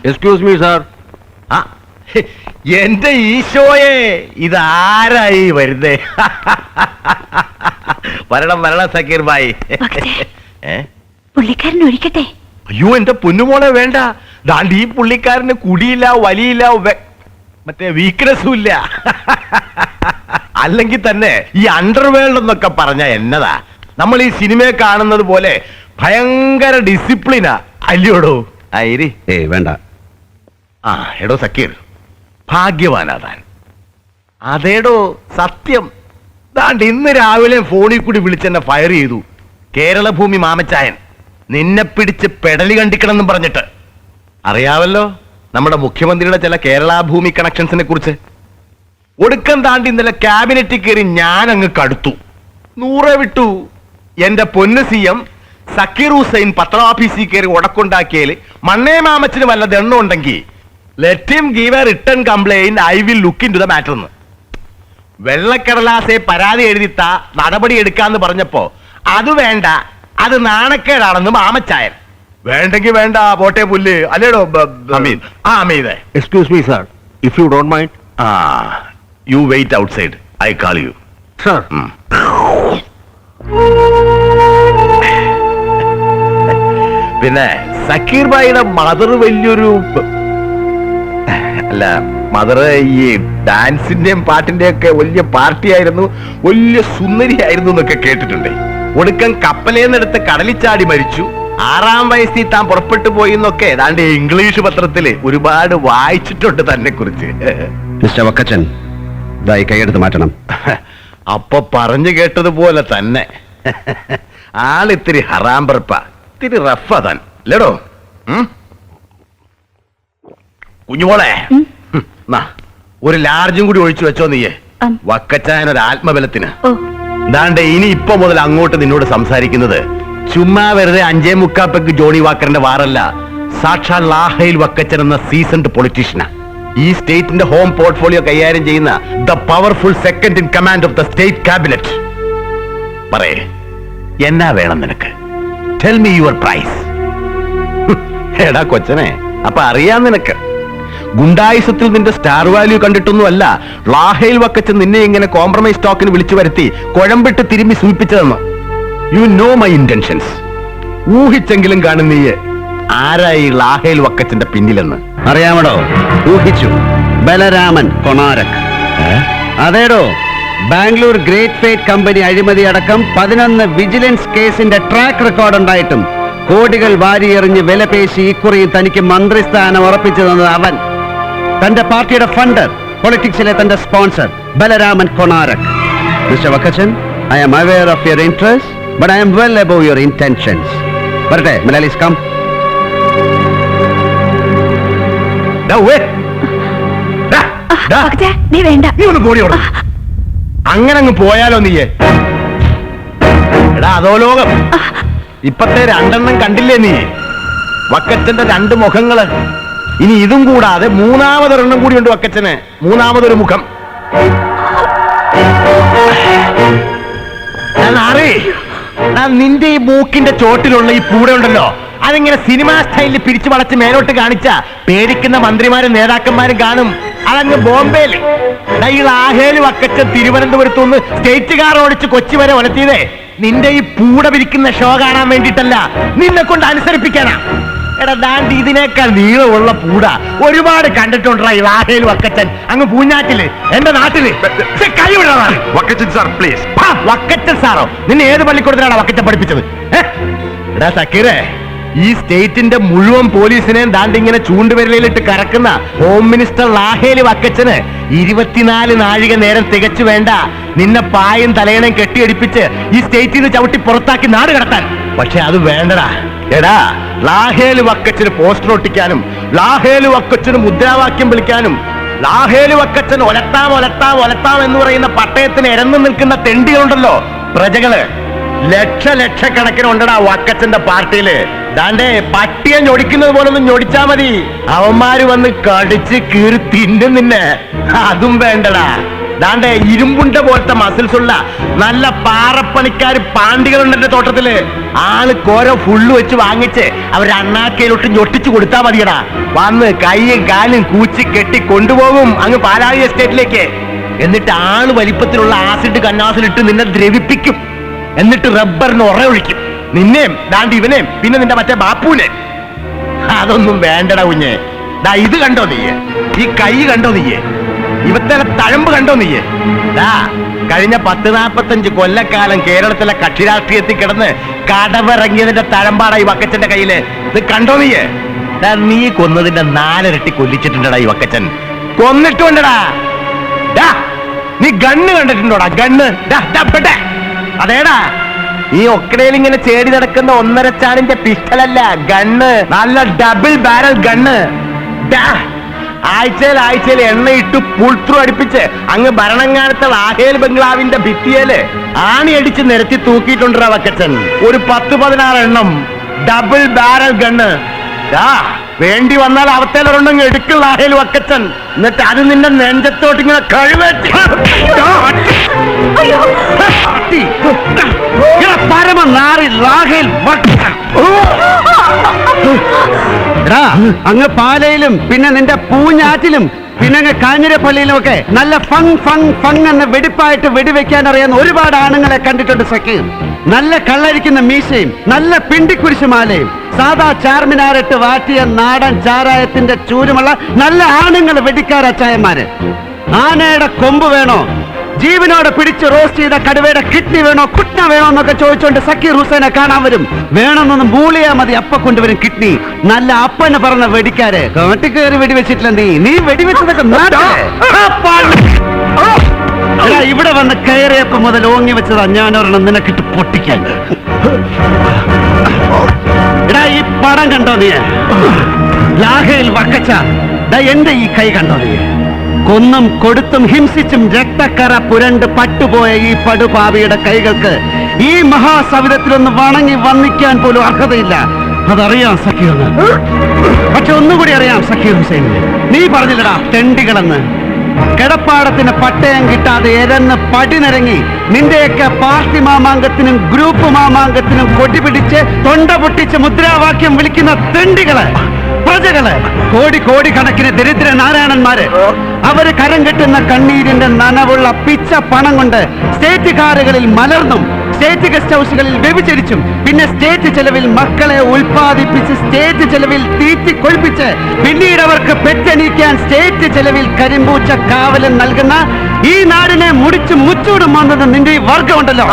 Excuse me sir. എന്റെ ഈശോയെ, ഇതാരായി വരുന്നേ? വരണം വരണം സക്കീർ ഭായി. പുള്ളിക്കാരൻ ഒഴിക്കട്ടെ? അയ്യോ എന്റെ പൊന്നുമോളെ വേണ്ട. ദാണ്ട് ഈ പുള്ളിക്കാരന് കുടിയില്ല, വലിയില്ല, മറ്റേ വീക്ക്നെസ്സും ഇല്ല. അല്ലെങ്കിൽ തന്നെ ഈ അണ്ടർവേൾഡ് എന്നൊക്കെ പറഞ്ഞ എന്നതാ? നമ്മൾ ഈ സിനിമയെ കാണുന്നത് പോലെ ഭയങ്കര ഡിസിപ്ലിനാ അല്ലയോടോ? ആയിരി വേണ്ട. ആ എടോ സക്കീർ, ഭാഗ്യവാനാ താൻ. അതേടോ സത്യം. ദാണ്ട് ഇന്ന് രാവിലെ ഫോണിൽ കൂടി വിളിച്ചെന്നെ ഫയർ ചെയ്തു കേരളഭൂമി മാമച്ചായൻ. നിന്നെ പിടിച്ച് പെടലി കണ്ടിക്കണമെന്നും പറഞ്ഞിട്ട്. അറിയാവല്ലോ നമ്മുടെ മുഖ്യമന്ത്രിയുടെ ചില കേരള ഭൂമി കണക്ഷൻസിനെ കുറിച്ച്. ഒടുക്കം താണ്ടി ഇന്നലെ ക്യാബിനറ്റിൽ കയറി ഞാൻ അങ്ങ് കടുത്തു. 100 വിട്ടു. എന്റെ പൊന്ന് CM സക്കീർ ഹുസൈൻ പത്രാഫീസിൽ കയറി ഉടക്കുണ്ടാക്കിയതിൽ മണ്ണേ മാമച്ചിന് വല്ല ദണ്ണം ഉണ്ടെങ്കിൽ let him give a written complaint, I will look into the matter എന്ന്. വെള്ളക്കടലാസെ പരാതി എഴുതിത്താ നടപടി എടുക്കാന്ന് പറഞ്ഞപ്പോ അത് വേണ്ട, അത് നാണക്കേടാണെന്ന് മാമച്ചായൻ. വേണ്ടെങ്കിൽ വേണ്ട, പോട്ടെ പുല്ല് അല്ലേടോ Ameed? Excuse me sir, if you don't mind. You wait outside, I call you. Sir. പിന്നെ സക്കീർ ഭായിയുടെ മദർ വലിയൊരു അല്ല, മദർ ഈ ഡാൻസിന്റെയും പാട്ടിന്റെയും ഒക്കെ വലിയ പാർട്ടിയായിരുന്നു, വലിയ സുന്ദരിയായിരുന്നു എന്നൊക്കെ കേട്ടിട്ടുണ്ട്. ഒടുക്കം കപ്പലേന്നെടുത്ത് കടലിച്ചാടി മരിച്ചു. 6-ാം വയസ്സിൽ താൻ പുറപ്പെട്ടു പോയി എന്നൊക്കെ ഏതാണ്ട് ഇംഗ്ലീഷ് പത്രത്തില് ഒരുപാട് വായിച്ചിട്ടുണ്ട് തന്നെ കുറിച്ച്. മിസ്റ്റർ വക്കച്ചൻ, ഇതായി കൈയെടുത്ത് മാറ്റണം. അപ്പൊ പറഞ്ഞു കേട്ടതുപോലെ തന്നെ ആളിത്തിരി ഹറാമ്പറപ്പ, ഇത്തിരി റഫാ താൻ അല്ലേടോ? കുഞ്ഞുമോളെ, ഒരു ലാർജും കൂടി ഒഴിച്ചു വെച്ചോ നീയെ. വക്കച്ചായനൊരു ആത്മബലത്തിന്. ദാണ്ടെ ഇനി ഇപ്പൊ മുതൽ അങ്ങോട്ട് നിന്നോട് സംസാരിക്കുന്നത് ചുമ്മാ വെറുതെ 5.25 ജോണി വാക്കറിന്റെ വാറല്ല, സാക്ഷാൽ ലാഹയിൽ വക്കച്ചൻ എന്ന സീസൺഡ് പൊളിറ്റീഷ്യനാ. ഈ സ്റ്റേറ്റിന്റെ ഹോം പോർട്ട്ഫോളിയോ കൈകാര്യം ചെയ്യുന്ന the powerful second in command of the state cabinet. പറയേ, എന്നാ വേണം നിനക്ക്? Tell me your price. എടാ കൊച്ചനെ, അപ്പൊ അറിയാം നിനക്ക്. ഗുണ്ടായുസത്തിൽ നിന്റെ സ്റ്റാർ വാല്യൂ കണ്ടിട്ടൊന്നുമല്ല ലാഹയിൽ വക്കച്ചൻ നിന്നെ ഇങ്ങനെ കോംപ്രമൈസ് ടോക്കിന് വിളിച്ചു വരുത്തി കുഴമ്പിട്ട് തിരുമ്പി സൂചിപ്പിച്ചതെന്ന്. You know my intentions. ഊഹിച്ചെങ്കിലും കാണും നീ ആരായി ലാഹയിൽ വക്കച്ചന്റെ പിന്നിലെന്ന്. അറിയാമടോ? ഊഹിച്ചു. ബലരാമൻ കൊണാരക്. അതേടോ, ബാംഗ്ലൂർ ഗ്രേറ്റ് ഫേറ്റ് കമ്പനി അഴിമതി അടക്കം 11 വിജിലൻസ് കേസിന്റെ ട്രാക്ക് റെക്കോർഡ് ഉണ്ടായിട്ടും കോടികൾ വാരിയെറിഞ്ഞ് വിലപേശി ഇക്കുറി തനിക്ക് മന്ത്രിസ്ഥാനം ഉറപ്പിച്ചു തന്നത് അവൻ. തന്റെ പാർട്ടിയുടെ ഫണ്ടർ, പൊളിറ്റിക്സിലെ തന്റെ sponsor Balaraman Konarak. Mister Vakkachan, I am aware of your interest, but I am well above your intentions. വരട്ടെ മലയാളീസ്, കം. അങ്ങനെ അങ്ങ് പോയാലോ നീയെ? എടാ അതോ ലോകം, ഇപ്പത്തെ 2 കണ്ടില്ലേ നീ? വക്കച്ചന്റെ 2 മുഖങ്ങള്. ഇനി ഇതും കൂടാതെ 3-മതൊരെണ്ണം കൂടി ഉണ്ട് വക്കച്ചന്. 3-മതൊരു മുഖം. നിന്റെ ഈ മൂക്കിന്റെ ചോട്ടിലുള്ള ഈ പൂട ഉണ്ടല്ലോ, അതിങ്ങനെ സിനിമാ സ്റ്റൈലിൽ പിടിച്ചു വളച്ച് മേലോട്ട് കാണിച്ച പേടിക്കുന്ന മന്ത്രിമാരും നേതാക്കന്മാരും കാണും. അതങ്ങ് ബോംബെയില്. ഈ ലാഹേല് വക്കച്ചൻ തിരുവനന്തപുരത്തുനിന്ന് സ്റ്റേറ്റ് കാർ ഓടിച്ച് കൊച്ചി വരെ ഒലത്തിയതേ നിന്റെ ഈ പൂട പിരിക്കുന്ന ഷോ കാണാൻ വേണ്ടിയിട്ടല്ല, നിന്നെ കൊണ്ട് അനുസരിപ്പിക്കാനാ. എടാ ദാണ്ട് ഇതിനേക്കാൾ നീളമുള്ള പൂട ഒരുപാട് കണ്ടിട്ടുണ്ടാ ഈ ലാഹേൽ വക്കച്ചൻ അങ്ങ് പൂഞ്ഞാറ്റില്, എന്റെ നാട്ടില്. Vakkachan sir please. വക്കച്ചൻ സാറോ? നിന്നെ ഏത് പള്ളിക്കൂടത്തിലാണ് വക്കച്ചൻ പഠിപ്പിച്ചത്? എടാ സക്കീറേ, ഈ സ്റ്റേറ്റിന്റെ മുഴുവൻ പോലീസിനെയും ദാണ്ടിങ്ങനെ ചൂണ്ടുവിരലിലിട്ട് കറക്കുന്ന ഹോം മിനിസ്റ്റർ ലാഹേലി വക്കച്ചന് 24 നാഴിക നേരം തികച്ചു വേണ്ട നിന്നെ പായും തലയണയും കെട്ടിയടിപ്പിച്ച് ഈ സ്റ്റേറ്റിൽ നിന്ന് ചവിട്ടി പുറത്താക്കി നാട് കടത്താൻ. പക്ഷെ അത് വേണ്ടടാ. എടാ, ലാഹേലി വക്കച്ചന് പോസ്റ്റർ ഒട്ടിക്കാനും ലാഹേലി വക്കച്ചന് മുദ്രാവാക്യം വിളിക്കാനും ലാഹേലി വക്കച്ചൻ ഒലത്താം ഒലത്താം ഒലത്താം എന്ന് പറയുന്ന പട്ടയത്തിന് ഇരന്നു നിൽക്കുന്ന തെണ്ടികളുണ്ടല്ലോ, പ്രജകള്. ലക്ഷക്കണക്കിന് ഉണ്ടടാ വക്കച്ചന്റെ പാർട്ടിയില്. ദാണ്ടേ പട്ടിയെ ഞൊടിക്കുന്നത് പോലൊന്നും ഞൊടിച്ചാ മതി, അവന്മാര് വന്ന് കടിച്ച് കീറി തിന്നും നിന്നെ. അതും വേണ്ടടാ. ദാണ്ടെ ഇരുമ്പുണ്ട പോലത്തെ മസിൽസ് ഉള്ള നല്ല പാറപ്പണിക്കാർ പാണ്ടികളുണ്ട് എന്റെ തോട്ടത്തില്. ആള് കോരോ ഫുള്ള് വെച്ച് വാങ്ങിച്ച് അവർ അണ്ണാക്കയിലോട്ട് ഞൊട്ടിച്ചു കൊടുത്താ മതിയടാ. വന്ന് കൈയും കാലും കൂച്ചി കെട്ടി കൊണ്ടുപോകും അങ്ങ് പാലാഴി എസ്റ്റേറ്റിലേക്ക്. എന്നിട്ട് ആള് വലിപ്പത്തിലുള്ള ആസിഡ് കന്നാസിലിട്ട് നിന്നെ ദ്രവിപ്പിക്കും. എന്നിട്ട് റബ്ബറിന് ഒറയൊഴിക്കും. നിന്നെയും ദാണ്ട് ഇവനെയും പിന്നെ നിന്റെ മറ്റേ ബാപ്പൂനെ. അതൊന്നും വേണ്ടടാ കുഞ്ഞെ. ദാ ഇത് കണ്ടോ നീയെ? ഈ കൈ കണ്ടോ നീയെ? ഇവത്തെ തഴമ്പ് കണ്ടോ നീയെ? ദാ കഴിഞ്ഞ 40-45 കൊല്ലക്കാലം കേരളത്തിലെ കക്ഷി രാഷ്ട്രീയത്തിൽ കിടന്ന് കടവിറങ്ങിയതിന്റെ തഴമ്പാടാ ഈ വക്കച്ചന്റെ കയ്യില്. ഇത് കണ്ടോ നീയെ? നീ കൊന്നതിന്റെ 4 ഇരട്ടി കൊല്ലിച്ചിട്ടുണ്ടടാ ഈ വക്കച്ചൻ. കൊന്നിട്ടുണ്ടടാ. നീ ഗണ്ണ് കണ്ടിട്ടുണ്ടോടാ? ഗണ്ണ് അതേടാ, ഈ ഒക്കടയിൽ ഇങ്ങനെ ചേടി നടക്കുന്ന 1.5 ചാണിന്റെ പിസ്റ്റലല്ല, ഗണ്ണ്. നല്ല ഡബിൾ ബാരൽ ഗണ്ണ്. ആഴ്ചയിൽ എണ്ണയിട്ട് പുൾത്രൂ അടുപ്പിച്ച് അങ്ങ് ഭരണങ്ങാനത്തെ ലാഹേൽ ബംഗ്ലാവിന്റെ ഭിത്തിയേല് ആണി അടിച്ച് നിരത്തി തൂക്കിയിട്ടുണ്ടാ വക്കച്ചൻ. ഒരു 10-16 എണ്ണം ഡബിൾ ബാരൽ ഗണ്ണ്. വേണ്ടി വന്നാൽ അവത്തേലൊരെണ്ണം എടുക്കും ലാഹേൽ വക്കച്ചൻ. എന്നിട്ട് അത് നിന്റെ നെഞ്ചത്തോട്ട് ഇങ്ങനെ കഴിവേറ്റി പരമനാറി ലാഹേൽ വക്കച്ചൻ. അങ്ങ് പാലയിലും പിന്നെ നിന്റെ പൂഞ്ഞാറ്റിലും പിന്നെ അങ്ങ് കാഞ്ഞിരപ്പള്ളിയിലും ഒക്കെ നല്ല ഫങ് ഫങ് ഫങ് എന്ന് വെടിപ്പായിട്ട് വെടിവെക്കാൻ അറിയാവുന്ന ഒരുപാട് ആണുങ്ങളെ കണ്ടിട്ടുണ്ട് സഖി. നല്ല കള്ളരിക്കുന്ന മീശയും നല്ല പിണ്ടിക്കുരിശുമാലയും സാധാ ചാർമിനാറിട്ട് വാറ്റിയ നാടൻ ചാരായത്തിന്റെ ചൂരുമുള്ള നല്ല ആണുങ്ങൾ വെടിക്കാരച്ചായന്മാര്. ആനയുടെ കൊമ്പ് വേണോ, ജീവനോടെ പിടിച്ച് റോസ്റ്റ് ചെയ്ത കടുവയുടെ കിഡ്നി വേണോ, കുട്ട വേണോ എന്നൊക്കെ ചോദിച്ചുകൊണ്ട് സക്കീർ ഹുസൈനെ കാണാൻ വരും. വേണമെന്നൊന്ന് മൂളിയാ മതി, അപ്പ കൊണ്ടുവരും കിഡ്നി. നല്ല അപ്പനെ പറഞ്ഞ വെടിക്കാര്. കാട്ടി കയറി വെടിവെച്ചിട്ടില്ല നീ വെടിവെച്ചതൊക്കെ ഇവിടെ വന്ന് കയറിയപ്പോ മുതൽ ഓങ്ങി വെച്ചതാ ഞാനൊരെണ്ണം നിനക്കിട്ട് പൊട്ടിക്കാൻ. എടാ ഈ പടം കണ്ടോ നീ? ലാഹേൽ വക്കച്ച. എന്റെ ഈ കൈ കണ്ടോ നീ? കൊന്നും കൊടുത്തും ഹിംസിച്ചും രക്തക്കറ പുരണ്ട് പട്ടുപോയ ഈ പടുപാവിയുടെ കൈകൾക്ക് ഈ മഹാസവിധത്തിലൊന്ന് വണങ്ങി വന്നിക്കാൻ പോലും അർഹതയില്ല. അതറിയാം സഖീറിന്. പക്ഷെ ഒന്നുകൂടി അറിയാം സക്കീർ ഹുസൈൻ, നീ പറഞ്ഞില്ലടാ തെണ്ടികളെന്ന്. കിടപ്പാടത്തിന് പട്ടയം കിട്ടാതെ എരന്ന് പടിനിറങ്ങി നിന്റെയൊക്കെ പാർട്ടി മാമാങ്കത്തിനും ഗ്രൂപ്പ് മാമാങ്കത്തിനും കൊടിപിടിച്ച് തൊണ്ട പൊട്ടിച്ച് മുദ്രാവാക്യം വിളിക്കുന്ന തെണ്ടികള്, പ്രജകള്, കോടി കണക്കിന് ദരിദ്ര നാരായണന്മാര്, അവര് കരം കെട്ടുന്ന കണ്ണീരിന്റെ നനവുള്ള പിച്ച പണം കൊണ്ട് സ്റ്റേറ്റ് കാറുകളിൽ മലർന്നും സ്റ്റേറ്റ് ഗസ്റ്റ് ഹൗസുകളിൽ വ്യഭിചരിച്ചും പിന്നെ സ്റ്റേറ്റ് ചെലവിൽ മക്കളെ ഉൽപ്പാദിപ്പിച്ച് സ്റ്റേറ്റ് ചെലവിൽ തീറ്റി കൊഴിപ്പിച്ച് പിന്നീട് അവർക്ക് പെറ്റെണീക്കാൻ സ്റ്റേറ്റ് ചെലവിൽ കരിമ്പൂച്ച കാവലും നൽകുന്ന ഈ നാടിനെ മുടിച്ച് മുച്ചൂടും വന്നത് നിന്റെ ഈ വർഗമുണ്ടല്ലോ,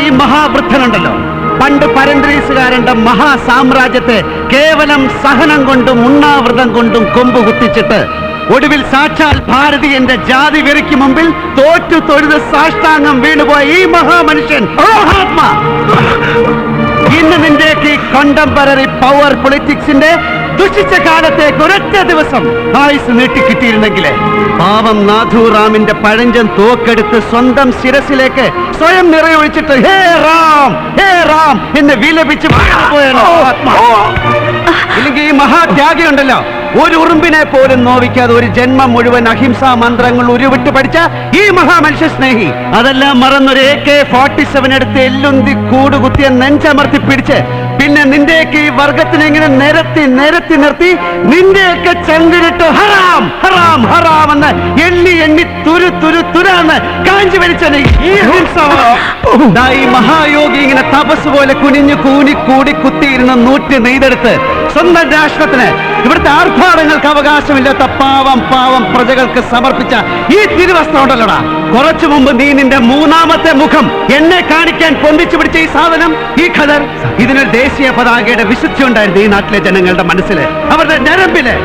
ഈ മഹാവൃദ്ധനുണ്ടല്ലോ, പണ്ട് പരന്ത്രീസുകാരന്റെ മഹാസാമ്രാജ്യത്തെ കേവലം സഹനം കൊണ്ടും ഉണ്ണാവൃതം കൊണ്ടും കൊമ്പ് കുത്തിച്ചിട്ട് ഒടുവിൽ സാക്ഷാൽ ഭാരതീയന്റെ ജാതി വെറിക്ക് മുമ്പിൽ തോറ്റു തൊഴുത് സാഷ്ടാംഗം വീണുപോയ ഈ മഹാമനുഷ്യൻ മഹാത്മാ ഇന്ന് നിന്റെയൊക്കെ ഈ കണ്ടംപററി പവർ പൊളിറ്റിക്സിന്റെ ദുഷിച്ച കാലത്തേക്ക് ഒരൊറ്റ ദിവസം ആയുസ് നീട്ടിക്കിട്ടിയിരുന്നെങ്കിലേ പാവം നാഥുറാമിന്റെ പഴഞ്ചൻ തോക്കെടുത്ത് സ്വന്തം ശിരസിലേക്ക് സ്വയം നിറയൊഴിച്ചിട്ട് ഹേ റാം എന്ന് വിലപിച്ച് പോയാണ് ആത്മാ. ഇല്ലെങ്കിൽ ഈ മഹാത്യാഗി ഉണ്ടല്ലോ, ഒരു ഉറുമ്പിനെ പോലും നോവിക്കാതെ ഒരു ജന്മം മുഴുവൻ അഹിംസാ മന്ത്രങ്ങൾ ഉരുവിട്ട് പഠിച്ച ഈ മഹാമനുഷ്യ സ്നേഹി അതെല്ലാം മറന്നൊരു AK-47 എടുത്ത് എല്ലുന്തി കൂടുകുത്തിയ നെഞ്ചമർത്തി പിടിച്ച് പിന്നെ നിന്റെയൊക്കെ ഈ വർഗത്തിനെ ഇങ്ങനെ നിരത്തി നിർത്തി നിന്റെയൊക്കെ ചങ്കിലിട്ട് ഹറാം ഹറാം ഹറാം എന്ന് എണ്ണി തുരാന്ന് കാഞ്ചി വലിച്ചത് ഈ മഹായോഗി ഇങ്ങനെ തപസ് പോലെ കുനിഞ്ഞു കൂടി കുത്തിയിരുന്ന 100 നെയ്തെടുത്ത് സ്വന്തം രാഷ്ട്രത്തിന് ഇവിടുത്തെ ആർഭാടങ്ങൾക്ക് അവകാശമില്ലാത്ത പാവം പ്രജകൾക്ക് സമർപ്പിച്ച ഈ തിരുവസ്ത്രം ഉണ്ടല്ലോടാ, കുറച്ചു മുമ്പ് നീ നിന്റെ 3ാമത്തെ മുഖം എന്നെ കാണിക്കാൻ പൊന്തിച്ചു പിടിച്ച ഈ സാധനം, ഈ ഖദർ, ഇതിനൊരു ദേശീയ പതാകയുടെ വിശുദ്ധി ഉണ്ടായിരുന്നു ഈ നാട്ടിലെ ജനങ്ങളുടെ മനസ്സില്, അവരുടെ ഞരമ്പില്,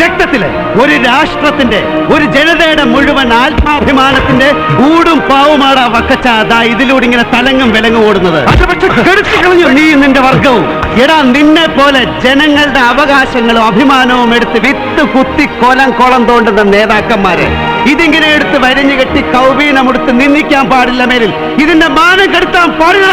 രക്തത്തില്. ഒരു രാഷ്ട്രത്തിന്റെ, ഒരു ജനതയുടെ മുഴുവൻ ആത്മാഭിമാനത്തിന്റെ ഊടും പാവുമാടാ വക്കച്ച ഇതിലൂടെ ഇങ്ങനെ തലങ്ങും വിലങ്ങും ഓടുന്നത്. അത് പക്ഷെ കെടുത്തി കളഞ്ഞു നീ നിന്റെ വർഗവും. എടാ നിന്നെ പോലെ ജനങ്ങളുടെ അവകാശങ്ങളും അഭിമാനവും എടുത്ത് വിത്ത് കുത്തി കോളം തോണ്ടുന്ന നേതാക്കന്മാരെ ഇതിങ്ങനെ എടുത്ത് വരിഞ്ഞു കെട്ടി കൗബീനമെടുത്ത് നിന്ദിക്കാൻ പാടില്ല. മേലിൽ ഇതിന്റെ മാനം കെടുത്താൻ പാടില്ല.